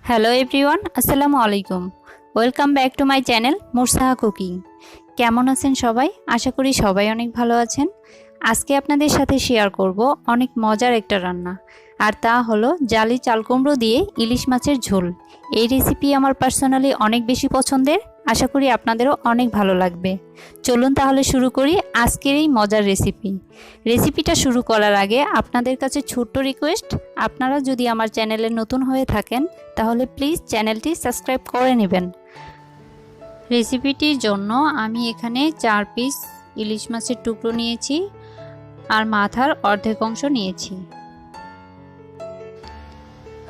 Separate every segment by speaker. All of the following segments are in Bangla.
Speaker 1: হ্যালো এভরিওয়ান, আসসালামু আলাইকুম। Welcome back to my channel Morsaha cooking. কেমন আছেন সবাই? আশা করি সবাই অনেক ভালো আছেন। আজকে আপনাদের সাথে শেয়ার করব অনেক মজার একটা রান্না, আর তা হলো জালি চাল কুমড়ো দিয়ে ইলিশ মাছের ঝোল। এই রেসিপি আমার পার্সোনালি অনেক বেশি পছন্দের, আশা করি আপনাদেরও অনেক ভালো লাগবে। চলুন তাহলে শুরু করি আজকের এই মজার রেসিপিটা শুরু করার আগে আপনাদের কাছে ছোট্ট রিকোয়েস্ট, আপনারা যদি আমার চ্যানেলে নতুন হয়ে থাকেন তাহলে প্লিজ চ্যানেলটি সাবস্ক্রাইব করে নেবেন। রেসিপিটির জন্য আমি এখানে 4 পিস ইলিশ মাছের টুকরো নিয়েছি আর মাথার অর্ধেক অংশ নিয়েছি,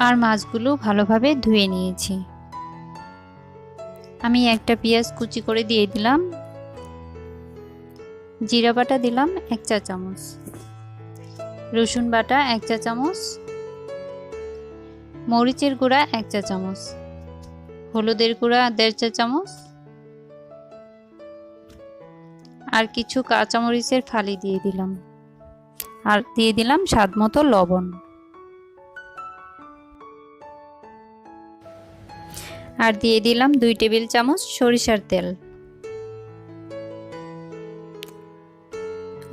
Speaker 1: আর মাছগুলো ভালোভাবে ধুয়ে নিয়েছি। আমি একটা পেঁয়াজ কুচি করে দিয়ে দিলাম, জিরা বাটা দিলাম 1 চা চামচ, রসুন বাটা 1 চা চামচ, মরিচের গুঁড়া 1 চা চামচ, হলুদের গুঁড়া 1.5 চা চামচ, আর কিছু কাঁচামরিচের ফালি দিয়ে দিলাম, আর দিয়ে দিলাম স্বাদ মতো লবণ, আর দিয়ে দিলাম 2 টেবিল চামচ সরিষার তেল।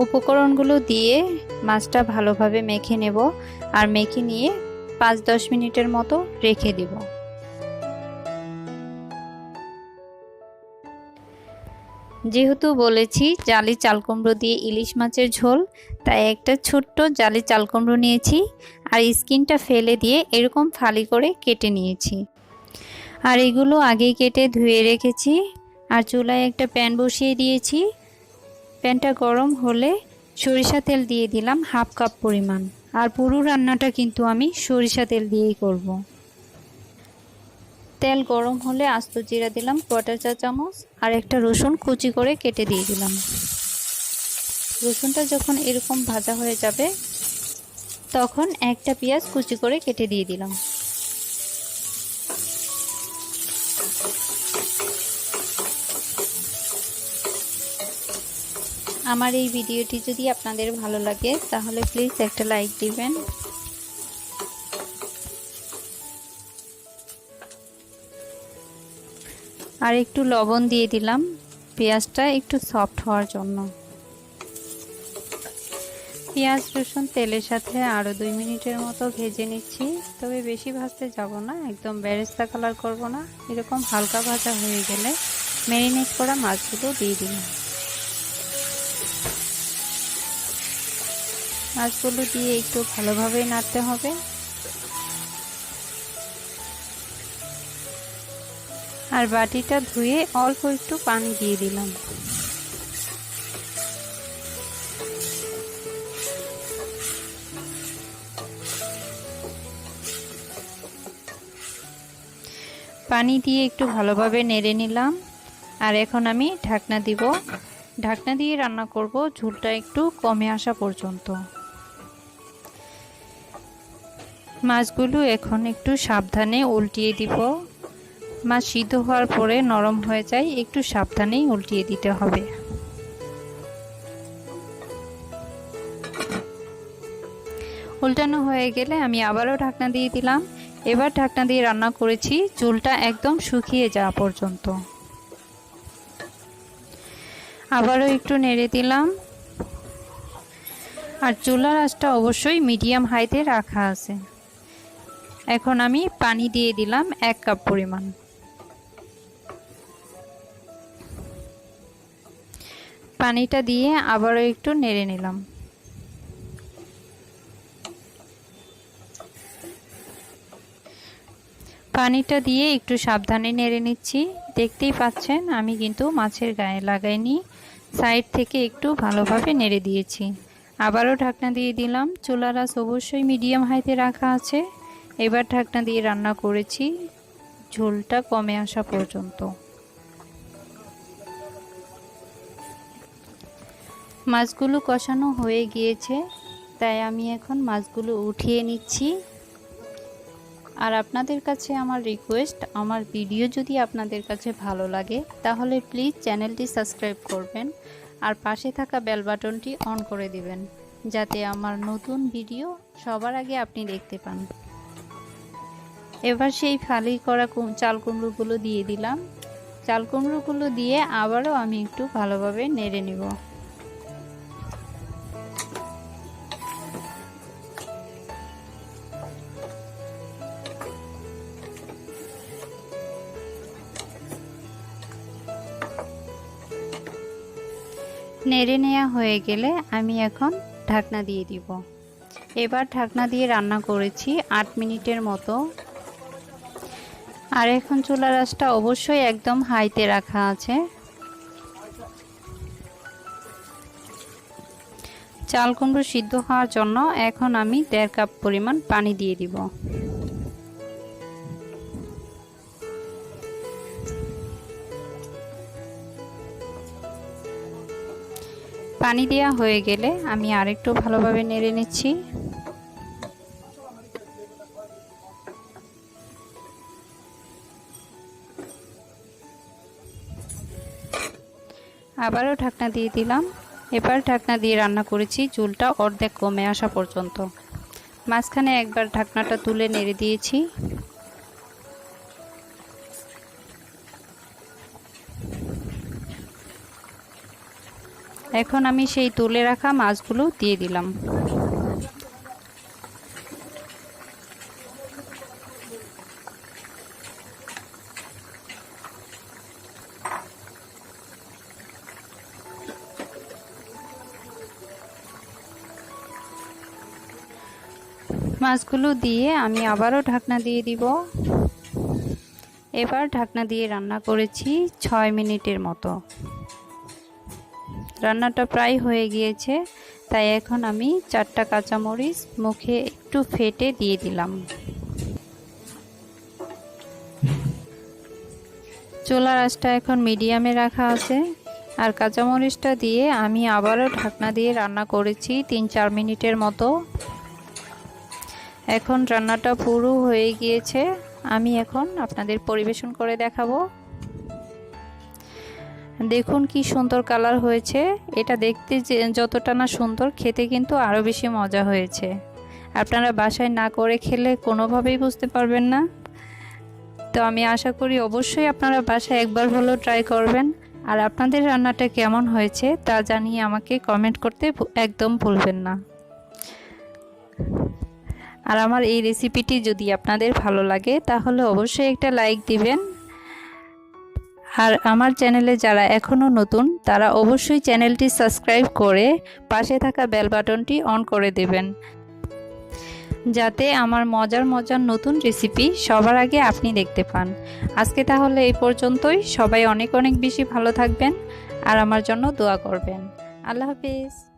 Speaker 1: উপকরণগুলো দিয়ে মাছটা ভালোভাবে মেখে নেব, আর মেখে নিয়ে 5-10 মিনিটের মতো রেখে দেব। যেহেতু বলেছি জালি চাল কুমড়ো দিয়ে ইলিশ মাছের ঝোল, তাই একটা ছোট্ট জালি চাল কুমড়ো নিয়েছি আর স্কিনটা ফেলে দিয়ে এরকম ফালি করে কেটে নিয়েছি। আর এগুলো আগেই কেটে ধুয়ে রেখেছি। আর চুলায় একটা প্যান বসিয়ে দিয়েছি। প্যানটা গরম হলে সরিষা তেল দিয়ে দিলাম 1/2 কাপ পরিমাণ, আর পুরো রান্নাটা কিন্তু আমি সরিষা তেল দিয়েই করব। তেল গরম হলে আস্ত জিরা দিলাম 1/4 চা চামচ, আর একটা রসুন কুচি করে কেটে দিয়ে দিলাম। রসুনটা যখন এরকম ভাজা হয়ে যাবে তখন একটা পেঁয়াজ কুচি করে কেটে দিয়ে দিলাম। আমার এই ভিডিওটি যদি আপনাদের ভালো লাগে তাহলে প্লিজ একটা লাইক দিবেন। আর একটু লবণ দিয়ে দিলাম পেঁয়াজটা একটু সফট হওয়ার জন্য। পেঁয়াজ রসুন তেলের সাথে আরও 2 মিনিটের মতো ভেজে নিচ্ছি, তবে বেশি ভাজতে যাব না, একদম বেরেস্তা কালার করব না। এরকম হালকা ভাজা হয়ে গেলে ম্যারিনেট করা মাছগুলো দিয়ে দিলাম। মাছগুলো দিয়ে একটু ভালোভাবে নাড়তে হবে। আর বাটিটা ধুয়ে অল্প একটু পানি দিয়ে দিলাম। পানি দিয়ে একটু ভালোভাবে নেড়ে নিলাম। আর এখন আমি ঢাকনা দিব। ঢাকনা দিয়ে রান্না করব ঝোলটা একটু কমে আসা পর্যন্ত। মাছগুলো এখন একটু সাবধানে উল্টিয়ে দিব। মাছ সিদ্ধ হওয়ার পরে নরম হয়ে যায়, একটু সাবধানেই উল্টিয়ে দিতে হবে। উল্টানো হয়ে গেলে আমি আবারও ঢাকনা দিয়ে দিলাম। এবার ঢাকনা দিয়ে রান্না করেছি ঝোলটা একদম শুকিয়ে যাওয়া পর্যন্ত। আবারও একটু নেড়ে দিলাম। আর চুলার আঁচটা অবশ্যই মিডিয়াম হাইতে রাখা আছে। এখন আমি পানি দিয়ে দিলাম 1 কাপ পরিমাণ। পানিটা দিয়ে আবারও একটু নেড়ে নিলাম। পানিটা দিয়ে একটু সাবধানে নেড়ে নিচ্ছি। দেখতেই পাচ্ছেন আমি কিন্তু মাছের গায়ে লাগাইনি, সাইড থেকে একটু ভালোভাবে নেড়ে দিয়েছি। আবারও ঢাকনা দিয়ে দিলাম। চুলার আঁচ অবশ্যই মিডিয়াম হাইতে রাখা আছে। এবার ঢাকনা দিয়ে রান্না করেছি ঝোলটা কমে আসা পর্যন্ত। মাছগুলো কষানো হয়ে গিয়েছে, তাই আমি এখন মাছগুলো উঠিয়ে নিচ্ছি। আর আপনাদের কাছে আমার রিকোয়েস্ট, আমার ভিডিও যদি আপনাদের কাছে ভালো লাগে তাহলে প্লিজ চ্যানেলটি সাবস্ক্রাইব করবেন, আর পাশে থাকা বেল বাটনটি অন করে দিবেন, যাতে আমার নতুন ভিডিও সবার আগে আপনি দেখতে পান। এবার সেই ফালি করা চাল কুমড়োগুলো দিয়ে দিলাম। চাল কুমড়োগুলো দিয়ে আবারও আমি একটু ভালোভাবে নেড়ে নেব। নেড়ে নেওয়া হয়ে গেলে আমি এখন ঢাকনা দিয়ে দিব। এবার ঢাকনা দিয়ে রান্না করেছি 8 মিনিটের মতো। আর এখন চুলার আঁচটা অবশ্যই একদম হাইতে রাখা আছে। চাল কুমড়ো সিদ্ধ হওয়ার জন্য এখন আমি 1.5 কাপ পরিমাণ পানি দিয়ে দিব। পানি দেওয়া হয়ে গেলে আমি আরেকটু ভালোভাবে নেড়ে নিচ্ছি। আবারও ঢাকনা দিয়ে দিলাম। এবার ঢাকনা দিয়ে রান্না করেছি ঝোলটা অর্ধেক কমে আসা পর্যন্ত। মাঝখানে একবার ঢাকনাটা তুলে নেড়ে দিয়েছি। এখন আমি সেই তুলে রাখা মাছগুলো দিয়ে দিলাম। মাছগুলো দিয়ে আমি আবারও ঢাকনা দিয়ে দিব। এবার ঢাকনা দিয়ে রান্না করেছি 6 মিনিটের মতো। রান্নাটা প্রায় হয়ে গিয়েছে, তাই এখন আমি 4টা কাঁচামরিচ মুখে একটু ফেটে দিয়ে দিলাম। চুলার আঁচটা এখন মিডিয়ামে রাখা আছে। আর কাঁচামরিচটা দিয়ে আমি আবারও ঢাকনা দিয়ে রান্না করেছি 3-4 মিনিটের মতো। এখন রান্নাটা পুরো হয়ে গিয়েছে। আমি এখন আপনাদের পরিবেশন করে দেখাবো। দেখুন কি সুন্দর কালার হয়েছে। এটা দেখতে যতটা না সুন্দর, খেতে কিন্তু আরও বেশি মজা হয়েছে। আপনারা বাসায় না করে খেলে কোনোভাবেই বুঝতে পারবেন না। তো আমি আশা করি অবশ্যই আপনারা বাসায় একবার হলেও ট্রাই করবেন। আর আপনাদের রান্নাটা কেমন হয়েছে তা জানিয়ে আমাকে কমেন্ট করতে একদম ভুলবেন না। আর আমার এই রেসিপিটি যদি আপনাদের ভালো লাগে তাহলে অবশ্যই একটা লাইক দিবেন। আর আমার চ্যানেলে যারা এখনও নতুন তারা অবশ্যই চ্যানেলটি সাবস্ক্রাইব করে পাশে থাকা বেল বাটনটি অন করে দেবেন, যাতে আমার মজার নতুন রেসিপি সবার আগে আপনি দেখতে পান। আজকে তাহলে এই পর্যন্তই। সবাই অনেক বেশি ভালো থাকবেন আর আমার জন্য দোয়া করবেন। আল্লাহ হাফেজ।